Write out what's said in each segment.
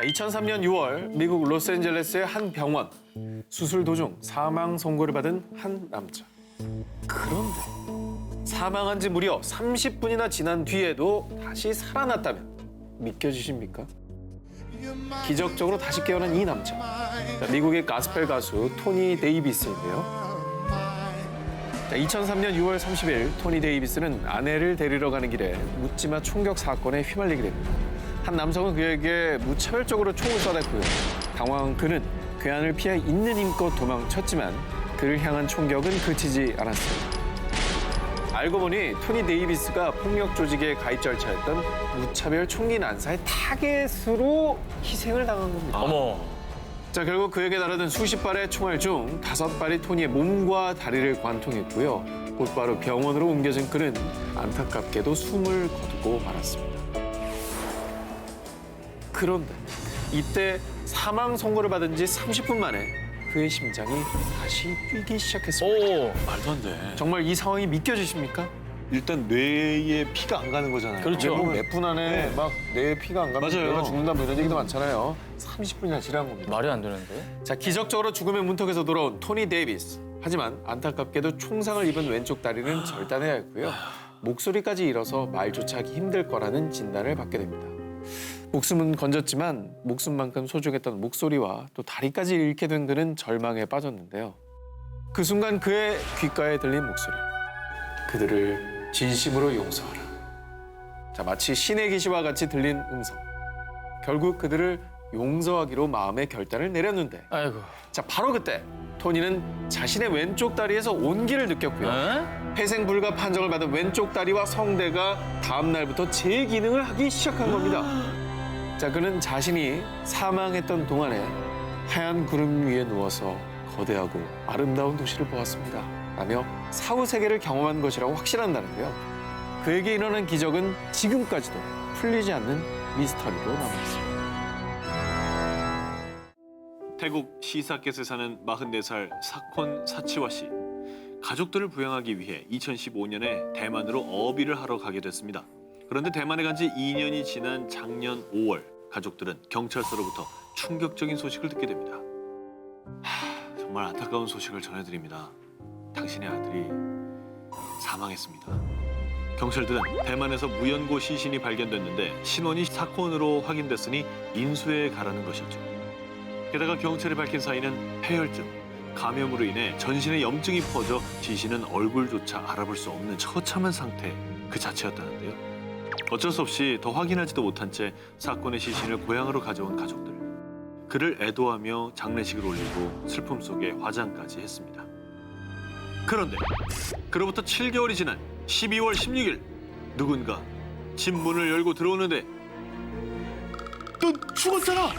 2003년 6월 미국 로스앤젤레스의 한 병원. 수술 도중 사망 선고를 받은 한 남자. 그런데 사망한 지 무려 30분이나 지난 뒤에도 다시 살아났다면 믿겨지십니까? 기적적으로 다시 깨어난 이 남자. 미국의 가스펠 가수 토니 데이비스인데요. 2003년 6월 30일 토니 데이비스는 아내를 데리러 가는 길에 묻지마 총격 사건에 휘말리게 됩니다. 한 남성은 그에게 무차별적으로 총을 쏴댔고요. 당황한 그는 괴한을 피해 있는 힘껏 도망쳤지만 그를 향한 총격은 그치지 않았습니다. 알고 보니 토니 데이비스가 폭력 조직의 가입 절차였던 무차별 총기 난사의 타겟으로 희생을 당한 겁니다. 어머. 자, 결국 그에게 날아든 수십 발의 총알 중 5발이 토니의 몸과 다리를 관통했고요. 곧바로 병원으로 옮겨진 그는 안타깝게도 숨을 거두고 말았습니다. 그런데 이때 사망 선고를 받은 지 30분 만에 그의 심장이 다시 뛰기 시작했습니다. 오. 말도 안 돼. 정말 이 상황이 믿겨지십니까? 일단 뇌에 피가 안 가는 거잖아요. 그렇죠. 몇 분 안에 막 뇌에 피가 안 가면 맞아요. 뇌가 죽는다 뭐 이런 얘기도 많잖아요. 30분이나 지난 겁니다. 말이 안 되는데. 자, 기적적으로 죽음의 문턱에서 돌아온 토니 데이비스. 하지만 안타깝게도 총상을 입은 왼쪽 다리는 절단해야 했고요. 목소리까지 잃어서 말조차 하기 힘들 거라는 진단을 받게 됩니다. 목숨은 건졌지만 목숨만큼 소중했던 목소리와 또 다리까지 잃게 된 그는 절망에 빠졌는데요. 그 순간 그의 귓가에 들린 목소리. 그들을 진심으로 용서하라. 자, 마치 신의 계시와 같이 들린 음성. 결국 그들을 용서하기로 마음의 결단을 내렸는데, 아이고. 자, 바로 그때 토니는 자신의 왼쪽 다리에서 온기를 느꼈고요. 에? 회생 불가 판정을 받은 왼쪽 다리와 성대가 다음 날부터 재기능을 하기 시작한 겁니다. 자, 그는 자신이 사망했던 동안에 하얀 구름 위에 누워서 거대하고 아름다운 도시를 보았습니다. 라며 사후 세계를 경험한 것이라고 확신한다는데요. 그에게 일어난 기적은 지금까지도 풀리지 않는 미스터리로 남아있습니다. 태국 시사켓에 사는 44살 사콘 사치와 씨. 가족들을 부양하기 위해 2015년에 대만으로 어비를 하러 가게 됐습니다. 그런데 대만에 간 지 2년이 지난 작년 5월 가족들은 경찰서로부터 충격적인 소식을 듣게 됩니다. 정말 안타까운 소식을 전해드립니다. 당신의 아들이 사망했습니다. 경찰들은 대만에서 무연고 시신이 발견됐는데 신원이 사콘으로 확인됐으니 인수해 가라는 것이죠. 게다가 경찰이 밝힌 사인은 폐혈증, 감염으로 인해 전신에 염증이 퍼져 시신은 얼굴조차 알아볼 수 없는 처참한 상태 그 자체였다는데요. 어쩔 수 없이 더 확인하지도 못한 채 사건의 시신을 고향으로 가져온 가족들. 그를 애도하며 장례식을 올리고 슬픔 속에 화장까지 했습니다. 그런데 그로부터 7개월이 지난 12월 16일 누군가 집 문을 열고 들어오는데 넌 죽었잖아!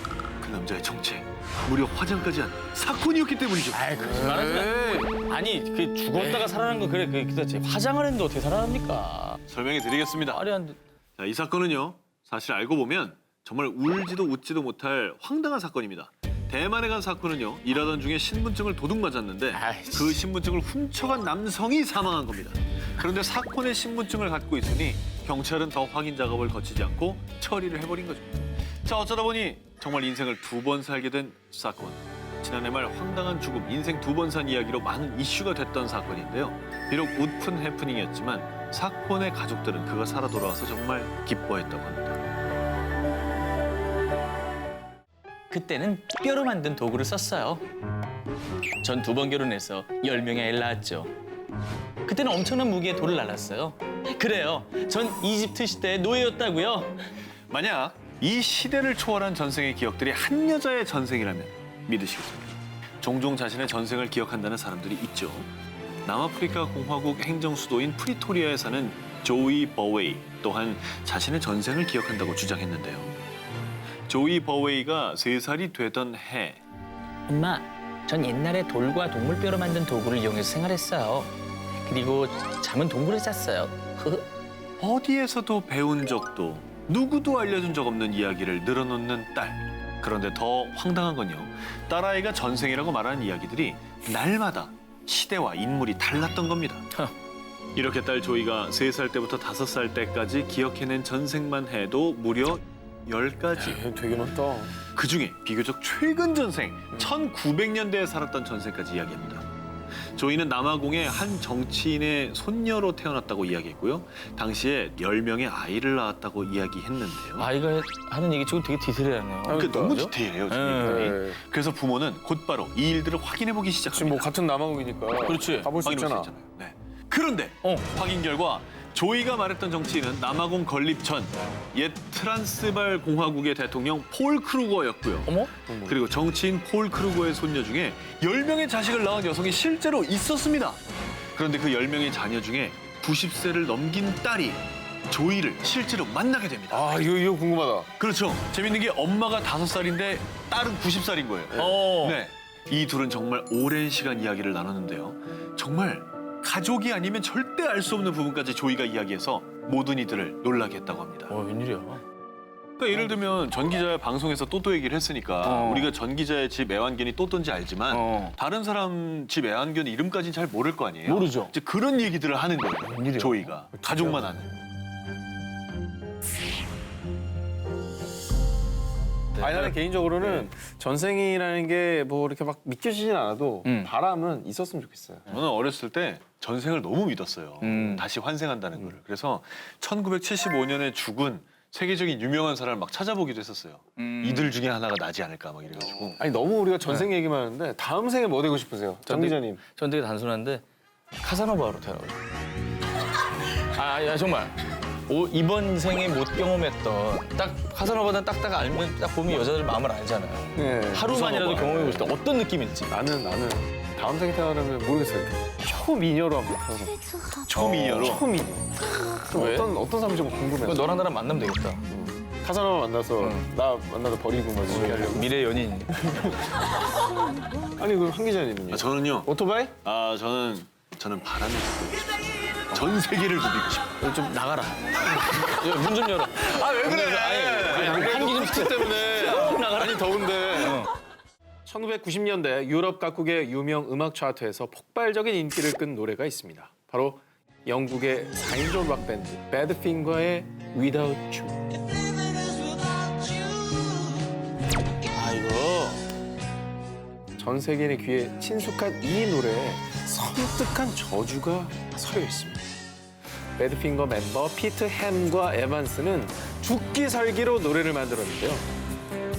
그 남자의 정체 무려 화장까지 한 사건이었기 때문이죠. 아이, 거짓말하지 마. 아니, 그 죽었다가 살아난 거 그래. 그 화장을 했는데 어떻게 살아납니까? 설명해 드리겠습니다. 말이 안 돼. 자, 이 사건은요. 사실 알고 보면 정말 울지도 웃지도 못할 황당한 사건입니다. 대만에 간 사건은요. 일하던 중에 신분증을 도둑 맞았는데 아이씨. 그 신분증을 훔쳐간 남성이 사망한 겁니다. 그런데 사건의 신분증을 갖고 있으니 경찰은 더 확인 작업을 거치지 않고 처리를 해버린 거죠. 자, 어쩌다 보니 정말 인생을 2번 살게 된 사건. 지난해 말 황당한 죽음, 인생 2번 산 이야기로 많은 이슈가 됐던 사건인데요. 비록 웃픈 해프닝이었지만 사건의 가족들은 그가 살아 돌아와서 정말 기뻐했다고 합니다. 그때는 뼈로 만든 도구를 썼어요. 전 2번 결혼해서 10명의 애를 낳았죠. 그때는 엄청난 무게의 돌을 날랐어요. 그래요, 전 이집트 시대의 노예였다고요. 만약 이 시대를 초월한 전생의 기억들이 한 여자의 전생이라면 믿으시겠습니까? 종종 자신의 전생을 기억한다는 사람들이 있죠. 남아프리카 공화국 행정수도인 프리토리아에 사는 조이 버웨이 또한 자신의 전생을 기억한다고 주장했는데요. 조이 버웨이가 3살이 되던 해 엄마, 전 옛날에 돌과 동물뼈로 만든 도구를 이용해서 생활했어요. 그리고 잠은 동굴에 잤어요. 어디에서도 배운 적도 누구도 알려준 적 없는 이야기를 늘어놓는 딸. 그런데 더 황당한 건요. 딸아이가 전생이라고 말하는 이야기들이 날마다 시대와 인물이 달랐던 겁니다. 이렇게 딸 조이가 3살 때부터 5살 때까지 기억해낸 전생만 해도 무려 10가지. 되게 많다. 그중에 비교적 최근 전생, 1900년대에 살았던 전생까지 이야기합니다. 조이는 남아공의 한 정치인의 손녀로 태어났다고 이야기했고요. 당시에 10명의 아이를 낳았다고 이야기했는데요. 아이가 하는 얘기 지금 되게 디테일하네요. 그 너무 디테일해요, 지금. 네. 그래서 부모는 곧바로 이 일들을 확인해보기 지금 시작합니다. 뭐 같은 남아공이니까. 그렇지. 가볼 수 있잖아. 네. 그런데 확인 결과 조이가 말했던 정치인은 남아공 건립 전 옛 트란스발 공화국의 대통령 폴 크루거였고요. 어머? 그리고 정치인 폴 크루거의 손녀 중에 10명의 자식을 낳은 여성이 실제로 있었습니다. 그런데 그 10명의 자녀 중에 90세를 넘긴 딸이 조이를 실제로 만나게 됩니다. 아, 이거 궁금하다. 그렇죠. 재밌는 게 엄마가 5살인데 딸은 90살인 거예요. 네. 이 둘은 정말 오랜 시간 이야기를 나눴는데요. 정말 가족이 아니면 절대 알 수 없는 부분까지 조이가 이야기해서 모든 이들을 놀라게 했다고 합니다. 웬일이야. 그러니까 예를 들면 전 기자 방송에서 또또 얘기를 했으니까 우리가 전 기자의 집 애완견이 또또인지 알지만 다른 사람 집 애완견 이름까지는 잘 모를 거 아니에요. 모르죠. 이제 그런 얘기들을 하는 거예요. 웬일이야. 조이가 가족만 아는. 아니, 나는 개인적으로는 전생이라는 게 뭐 이렇게 막 믿겨지진 않아도 바람은 있었으면 좋겠어요. 저는 어렸을 때 전생을 너무 믿었어요. 다시 환생한다는 거를. 그래서 1975년에 죽은 세계적인 유명한 사람을 막 찾아보기도 했었어요. 이들 중에 하나가 나지 않을까 막 이래가지고. 아니, 너무 우리가 전생 얘기만 하는데 다음 생에 뭐 되고 싶으세요? 정 기자님. 전 되게 단순한데 카사노바로 태어나고 야 정말 이번 생에 못 경험했던 딱 카사노바는 딱딱 알면 딱 보면 여자들 마음을 알잖아요. 네. 하루만이라도 경험해보고 싶다. 어떤 느낌일지. 나는 다음 생에 태어나면 모르겠어요. 초미녀로 한번 태어나. 초미녀로? 초미녀. 왜? 어떤 사람인지 궁금해. 그럼 너랑 나랑 만나면 되겠다. 카사노바 만나서 나 만나서 버리고 막 이렇게 하려고. 미래 연인. 아니, 그 한 기자님은요? 저는요. 오토바이? 저는 바람을 불고 싶어요. 전 세계를 누비고 싶어요. 좀 나가라. 문 좀 열어. 아, 왜 그래? 아니, 한기 좀 스틱 때문에. 아니, 더운데. 1990년대 유럽 각국의 유명 음악 차트에서 폭발적인 인기를 끈 노래가 있습니다. 바로 영국의 4인조 락 밴드 배드핑거의 Without You. 이거. 전 세계인의 귀에 친숙한 이 노래에 섬뜩한 저주가 서려 있습니다. 배드핑거 멤버 피트 햄과 에반스는 죽기 살기로 노래를 만들었는데요.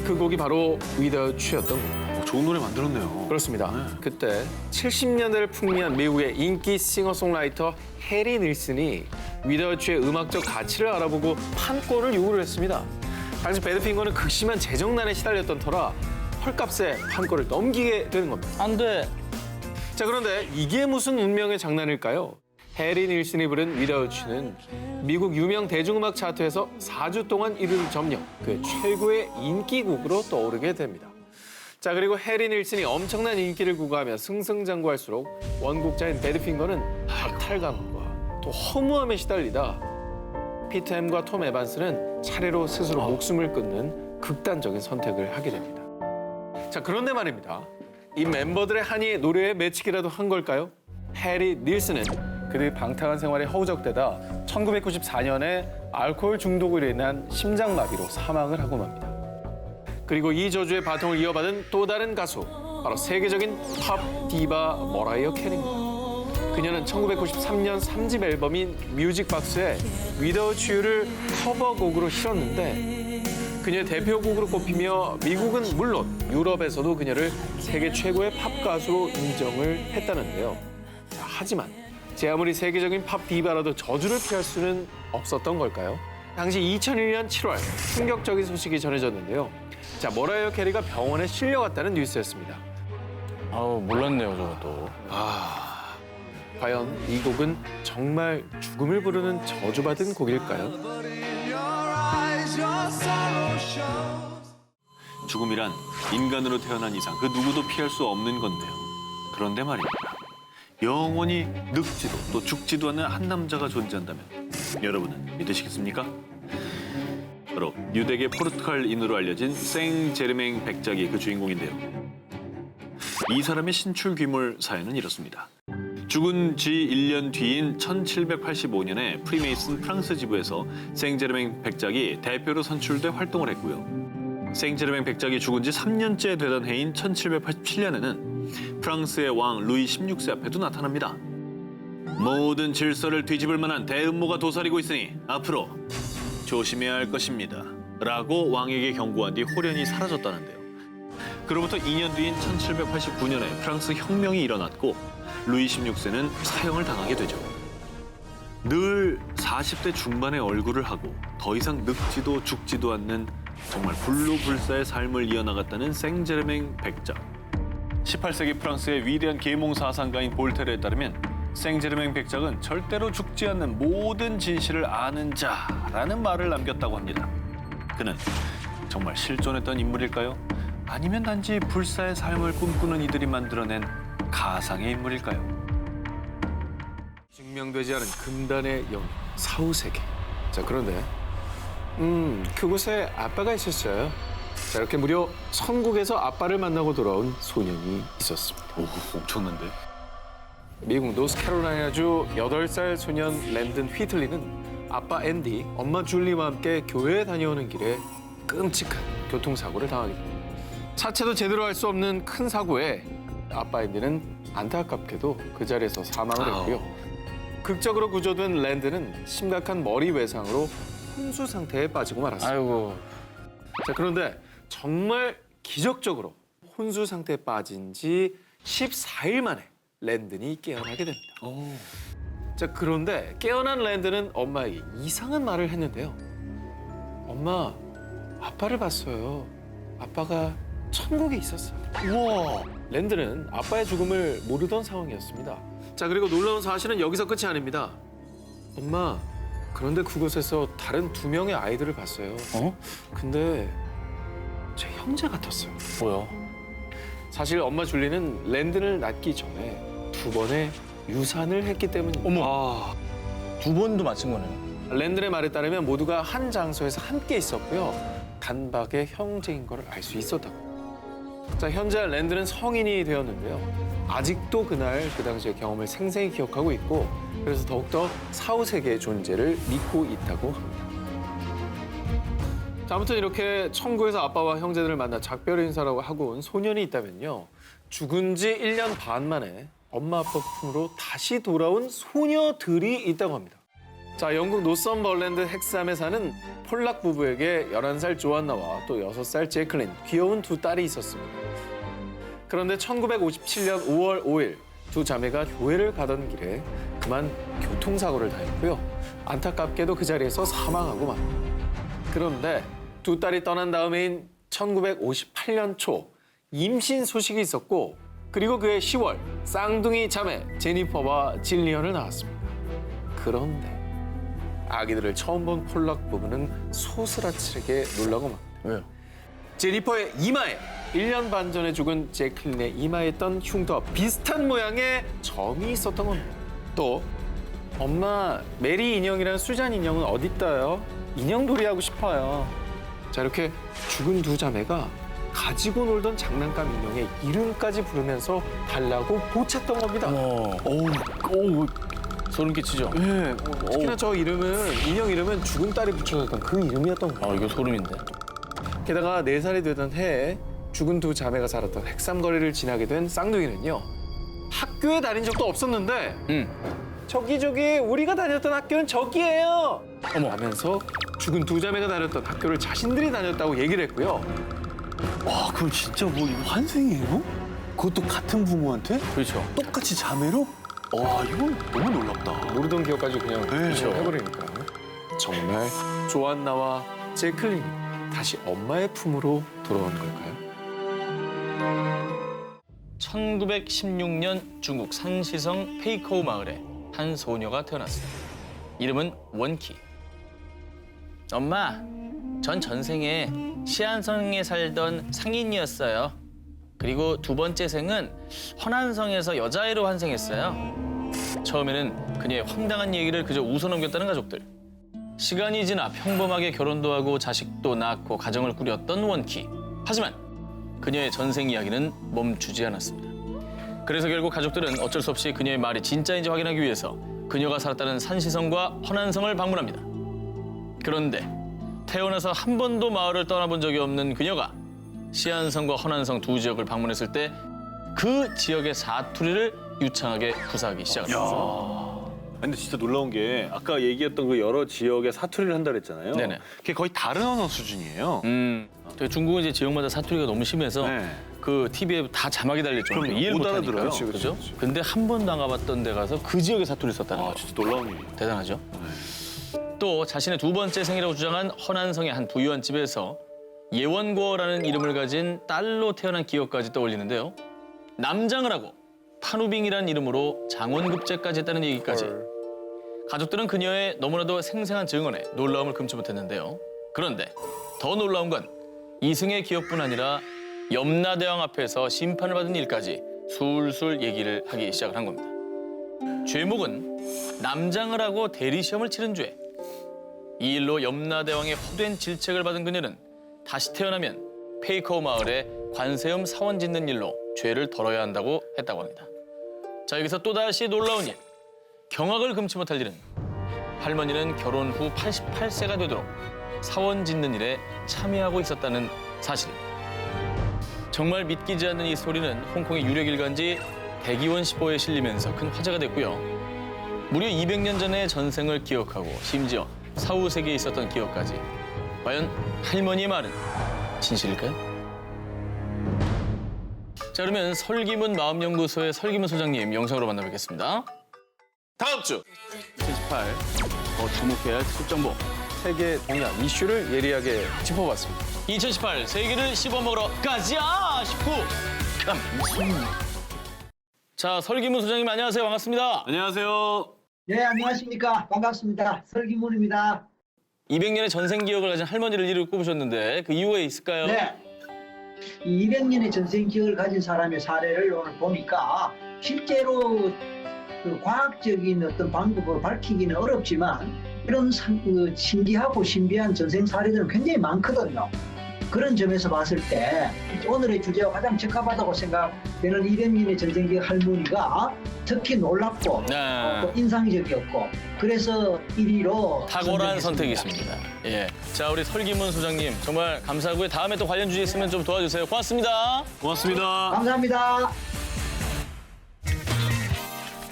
그 곡이 바로 Without You였던 겁니다. 좋은 노래 만들었네요. 그렇습니다. 그때 70년대를 풍미한 미국의 인기 싱어송라이터 해리 닐슨이 Without You의 음악적 가치를 알아보고 판권을 요구를 했습니다. 당시 배드핑거는 극심한 재정난에 시달렸던 터라 헐값에 판권을 넘기게 되는 겁니다. 안 돼. 자, 그런데 이게 무슨 운명의 장난일까요? 해리 닐슨이 부른 Without You는 미국 유명 대중음악 차트에서 4주 동안 1위를 점령, 그 최고의 인기곡으로 떠오르게 됩니다. 자, 그리고 해리 닐슨이 엄청난 인기를 구가하며 승승장구할수록 원곡자인 배드핑거는 박탈감과 또 허무함에 시달리다 피트 햄과 톰 에반스는 차례로 스스로 목숨을 끊는 극단적인 선택을 하게 됩니다. 자, 그런데 말입니다. 이 멤버들의 한이 노래에 맺히기라도 한 걸까요? 해리 닐슨은 그들이 방탕한 생활에 허우적대다 1994년에 알코올 중독으로 인한 심장마비로 사망을 하고 맙니다. 그리고 이 저주의 바통을 이어받은 또 다른 가수, 바로 세계적인 팝 디바 머라이어 캐리입니다. 그녀는 1993년 3집 앨범인 뮤직박스에 Without You를 커버곡으로 실었는데 그녀의 대표곡으로 꼽히며 미국은 물론 유럽에서도 그녀를 세계 최고의 팝 가수로 인정을 했다는데요. 하지만 제 아무리 세계적인 팝 디바라도 저주를 피할 수는 없었던 걸까요? 당시 2001년 7월 충격적인 소식이 전해졌는데요. 자, 머라이어 캐리가 병원에 실려갔다는 뉴스였습니다. 몰랐네요, 저것도. 과연 이 곡은 정말 죽음을 부르는 저주받은 곡일까요? 죽음이란 인간으로 태어난 이상 그 누구도 피할 수 없는 건데요. 그런데 말입니다. 영원히 늙지도 또 죽지도 않는 한 남자가 존재한다면 여러분은 믿으시겠습니까? 바로 유대계 포르투갈인으로 알려진 생 제르맹 백작이 그 주인공인데요. 이 사람의 신출 귀물 사연은 이렇습니다. 죽은 지 1년 뒤인 1785년에 프리메이슨 프랑스 지부에서 생제르맹 백작이 대표로 선출돼 활동을 했고요. 생제르맹 백작이 죽은 지 3년째 되던 해인 1787년에는 프랑스의 왕 루이 16세 앞에도 나타납니다. 모든 질서를 뒤집을 만한 대음모가 도사리고 있으니 앞으로 조심해야 할 것입니다. 라고 왕에게 경고한 뒤 호련히 사라졌다는데요. 그로부터 2년 뒤인 1789년에 프랑스 혁명이 일어났고 루이 16세는 사형을 당하게 되죠. 늘 40대 중반의 얼굴을 하고 더 이상 늙지도 죽지도 않는 정말 불로불사의 삶을 이어나갔다는 생제르맹 백작. 18세기 프랑스의 위대한 계몽 사상가인 볼테르에 따르면 생제르맹 백작은 절대로 죽지 않는 모든 진실을 아는 자라는 말을 남겼다고 합니다. 그는 정말 실존했던 인물일까요? 아니면 단지 불사의 삶을 꿈꾸는 이들이 만들어낸 가상의 인물일까요? 증명되지 않은 금단의 영역, 사후세계. 자, 그런데 그곳에 아빠가 있었어요. 자, 이렇게 무려 천국에서 아빠를 만나고 돌아온 소년이 있었습니다. 오, 엄청난데? 미국 노스캐롤라이나주 8살 소년 랜든 휘틀리는 아빠 앤디, 엄마 줄리와 함께 교회에 다녀오는 길에 끔찍한 교통사고를 당하게 됩니다. 차체도 제대로 할 수 없는 큰 사고에 아빠 앤디는 안타깝게도 그 자리에서 사망을 했고요. 극적으로 구조된 랜드는 심각한 머리 외상으로 혼수 상태에 빠지고 말았습니다. 아이고. 자, 그런데 정말 기적적으로 혼수 상태에 빠진 지 14일 만에 랜든이 깨어나게 됩니다. 자, 그런데 깨어난 랜든은 엄마에게 이상한 말을 했는데요. 엄마, 아빠를 봤어요. 아빠가 천국에 있었어요. 우와! 랜든은 아빠의 죽음을 모르던 상황이었습니다. 자, 그리고 놀라운 사실은 여기서 끝이 아닙니다. 엄마, 그런데 그곳에서 다른 2명의 아이들을 봤어요. 근데 제 형제 같았어요. 뭐야? 사실 엄마 줄리는 랜든을 낳기 전에 2번의 유산을 했기 때문입니다. 어머. 2번도 맞힌 거네요. 랜든의 말에 따르면 모두가 한 장소에서 함께 있었고요. 단박의 형제인 걸 알 수 있었다고. 자, 현재 랜든은 성인이 되었는데요. 아직도 그날 그 당시의 경험을 생생히 기억하고 있고 그래서 더욱더 사후세계의 존재를 믿고 있다고 합니다. 자, 아무튼 이렇게 천국에서 아빠와 형제들을 만나 작별 인사라고 하고 온 소년이 있다면요. 죽은 지 1년 반 만에 엄마 아빠 품으로 다시 돌아온 소녀들이 있다고 합니다. 자, 영국 노썸버랜드 헥스함에 사는 폴락 부부에게 11살 조안나와 또 6살 제클린, 귀여운 2딸이 있었습니다. 그런데 1957년 5월 5일 두 자매가 교회를 가던 길에 그만 교통사고를 당했고요. 안타깝게도 그 자리에서 사망하고 맙니다. 그런데 2딸이 떠난 다음해인 1958년 초 임신 소식이 있었고 그리고 그해 10월 쌍둥이 자매 제니퍼와 질리언을 낳았습니다. 그런데 아기들을 처음 본 폴락 부부는 소스라치게 놀라고 맙니다. 왜요? 제니퍼의 이마에 1년 반 전에 죽은 제클린의 이마에 있던 흉터와 비슷한 모양의 점이 있었던 겁니다. 또 엄마, 메리 인형이랑 수잔 인형은 어디 있어요? 인형놀이 하고 싶어요. 자, 이렇게 죽은 2 자매가 가지고 놀던 장난감 인형의 이름까지 부르면서 달라고 보챘던 겁니다. 어우, 소름 끼치죠? 네, 특히나 저 이름은 인형 이름은 죽은 딸이 붙여줬던 그 이름이었던 거예요. 이거 소름인데. 게다가 4살이 되던 해에 죽은 2 자매가 살았던 헥삼거리를 지나게 된 쌍둥이는요. 학교에 다닌 적도 없었는데 저기 우리가 다녔던 학교는 저기예요. 하면서 죽은 2 자매가 다녔던 학교를 자신들이 다녔다고 얘기를 했고요. 와, 그럼 진짜 뭐 이거 환생이에요? 그것도 같은 부모한테? 그렇죠. 똑같이 자매로? 와, 이건 너무 놀랍다. 모르던 기억까지 그냥 그렇죠. 해버리니까. 정말 조안나와 제클린이 다시 엄마의 품으로 돌아온 걸까요? 1916년 중국 산시성 페이커우 마을에 한 소녀가 태어났어요. 이름은 원키. 엄마, 전 전생에 시안성에 살던 상인이었어요. 그리고 2번째 생은 허난성에서 여자아이로 환생했어요. 처음에는 그녀의 황당한 얘기를 그저 웃어넘겼다는 가족들. 시간이 지나 평범하게 결혼도 하고 자식도 낳고 가정을 꾸렸던 원키. 하지만 그녀의 전생 이야기는 멈추지 않았습니다. 그래서 결국 가족들은 어쩔 수 없이 그녀의 말이 진짜인지 확인하기 위해서 그녀가 살았다는 산시성과 허난성을 방문합니다. 그런데 태어나서 한 번도 마을을 떠나본 적이 없는 그녀가 시안성과 허난성 두 지역을 방문했을 때 그 지역의 사투리를 유창하게 구사하기 시작합니다. 근데 진짜 놀라운 게 아까 얘기했던 그 여러 지역의 사투리를 한다 그랬잖아요. 네네. 그게 거의 다른 언어 수준이에요. 저희 중국은 이제 지역마다 사투리가 너무 심해서 네. 그 TV에 다 자막이 달릴 정도로 그럼요. 이해를 못 못 알아들어요. 하니까요. 그죠? 근데 한 번도 안 가봤던 데 가서 그 지역의 사투리를 썼다는 아, 거. 진짜 놀라운 일이에요. 대단하죠? 또 자신의 두 번째 생이라고 주장한 허난성의 한 부유한 집에서 예원고라는 이름을 가진 딸로 태어난 기억까지 떠올리는데요. 남장을 하고 판우빙이라는 이름으로 장원급제까지 했다는 얘기까지. 가족들은 그녀의 너무나도 생생한 증언에 놀라움을 금치 못했는데요. 그런데 더 놀라운 건 이승의 기억뿐 아니라 염라대왕 앞에서 심판을 받은 일까지 술술 얘기를 하기 시작을 한 겁니다. 죄목은 남장을 하고 대리시험을 치른 죄. 이 일로 염라대왕의 헛된 질책을 받은 그녀는 다시 태어나면 페이커우 마을에 관세음 사원 짓는 일로 죄를 덜어야 한다고 했다고 합니다. 자, 여기서 또다시 놀라운 일. 경악을 금치 못할 일은 할머니는 결혼 후 88세가 되도록 사원 짓는 일에 참여하고 있었다는 사실입니다. 정말 믿기지 않는 이 소리는 홍콩의 유력 일간지 대기원시보에 실리면서 큰 화제가 됐고요. 무려 200년 전의 전생을 기억하고 심지어 사후세계에 있었던 기억까지. 과연 할머니의 말은 진실일까요? 자, 그러면 설기문 마음연구소의 설기문 소장님 영상으로 만나뵙겠습니다. 다음 주 78 주목해야 할 특급 정보. 세계 동양 이슈를 예리하게 짚어봤습니다. 2018 세계를 씹어먹으러 가자 19. 자, 설기문 소장님 안녕하세요. 반갑습니다. 안녕하세요. 네, 안녕하십니까. 반갑습니다. 설기문입니다. 200년의 전생 기억을 가진 할머니를 이름을 꼽으셨는데 그 이유가 있을까요? 네. 이 200년의 전생 기억을 가진 사람의 사례를 오늘 보니까 실제로 그 과학적인 어떤 방법으로 밝히기는 어렵지만 이런 신기하고 신비한 전생 사례들은 굉장히 많거든요. 그런 점에서 봤을 때 오늘의 주제와 가장 적합하다고 생각되는 200년의 전생 기억 할머니가 특히 놀랍고 네. 또 인상적이었고 그래서 1위로 탁월한 선택이십니다. 예. 자, 우리 설기문 소장님 정말 감사하고요. 다음에 또 관련 주제 있으면 좀 도와주세요. 고맙습니다. 고맙습니다. 감사합니다.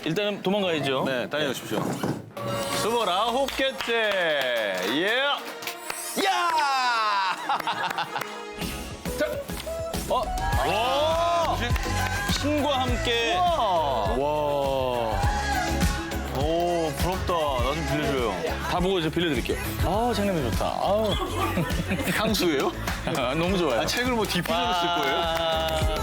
일단은 도망가야죠. 네, 다녀오십시오. 29개째. 예. 야! 와! 신과 함께. 와. 오, 부럽다. 나 좀 빌려줘요. 다 보고 이제 빌려드릴게요. 아우, 장난감 좋다. 아우. 향수예요? 너무 좋아요. 책을 뭐 디퓨저로 쓸 거예요? 아,